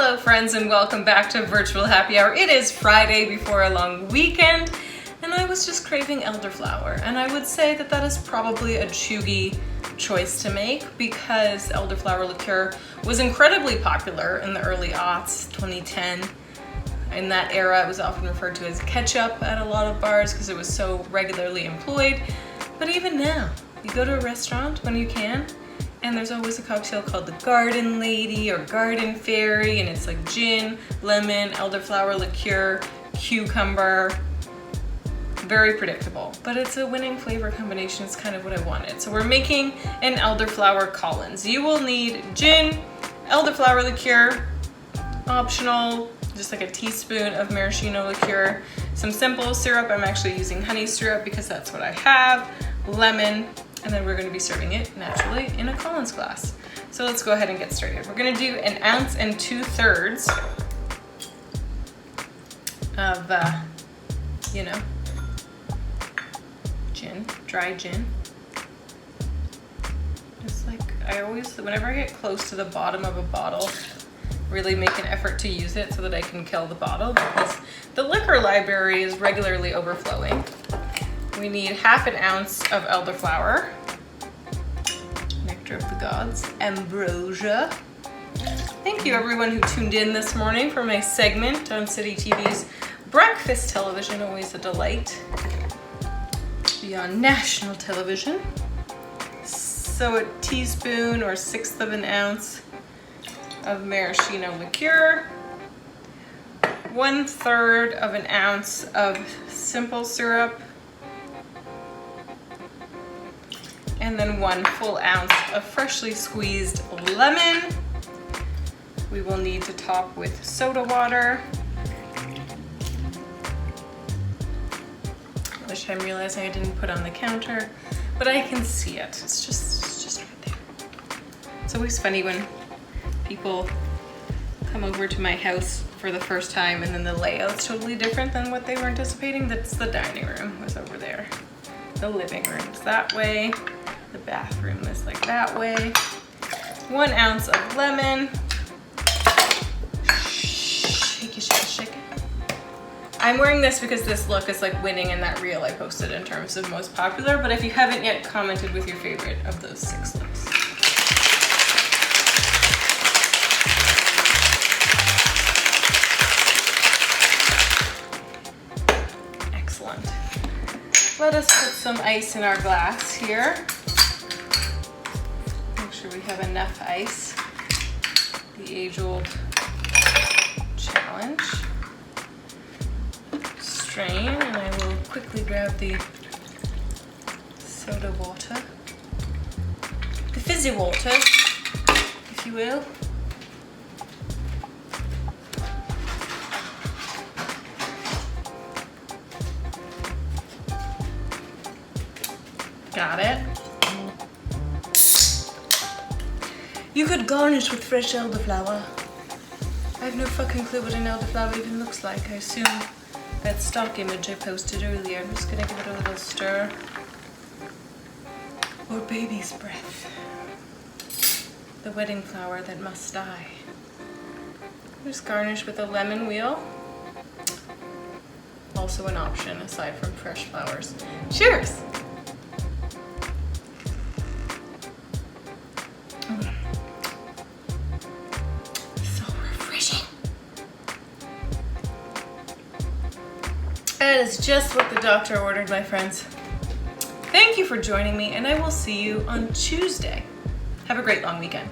Hello friends and welcome back to Virtual Happy Hour. It is Friday before a long weekend and I was just craving elderflower, and I would say that that is probably a chuggy choice to make because elderflower liqueur was incredibly popular in the early aughts, 2010. In that era it was often referred to as ketchup at a lot of bars because it was so regularly employed. But even now, you go to a restaurant when you can, and there's always a cocktail called the Garden Lady or Garden Fairy, and it's like gin, lemon, elderflower liqueur, cucumber. Very predictable, but it's a winning flavor combination. It's kind of what I wanted. So we're making an Elderflower Collins. You will need gin, elderflower liqueur, optional, just like a teaspoon of maraschino liqueur, some simple syrup. I'm actually using honey syrup because that's what I have, lemon, and then we're going to be serving it naturally in a Collins glass. So let's go ahead and get started. We're going to do 1 2/3 ounces of, gin, dry gin. Just like I always, whenever I get close to the bottom of a bottle, really make an effort to use it so that I can kill the bottle because the liquor library is regularly overflowing. We need 1/2 ounce of elderflower, nectar of the gods, ambrosia. Thank you everyone who tuned in this morning for my segment on City TV's breakfast television, always a delight to be on national television. So a teaspoon or 1/6 of an ounce of maraschino liqueur, 1/3 of an ounce of simple syrup, and then 1 full ounce of freshly squeezed lemon. We will need to top with soda water, which I'm realizing I didn't put on the counter, but I can see it. It's just right there. It's always funny when people come over to my house for the first time and then the layout's totally different than what they were anticipating. That's the dining room was over there. The living room's that way. The bathroom is like that way. 1 ounce of lemon. Shake it, shake it, shake it. I'm wearing this because this look is like winning in that reel I posted in terms of most popular, but if you haven't yet commented with your favorite of those 6 looks. Excellent. Let us put some ice in our glass here. Make sure we have enough ice. The age-old challenge. Strain, and I will quickly grab the soda water. The fizzy water, if you will. Got it. You could garnish with fresh elderflower. I have no fucking clue what an elderflower even looks like. I assume that stock image I posted earlier. I'm just gonna give it a little stir. Or baby's breath. The wedding flower that must die. Just garnish with a lemon wheel. Also an option aside from fresh flowers. Cheers! That is just what the doctor ordered, my friends. Thank you for joining me, and I will see you on Tuesday. Have a great long weekend.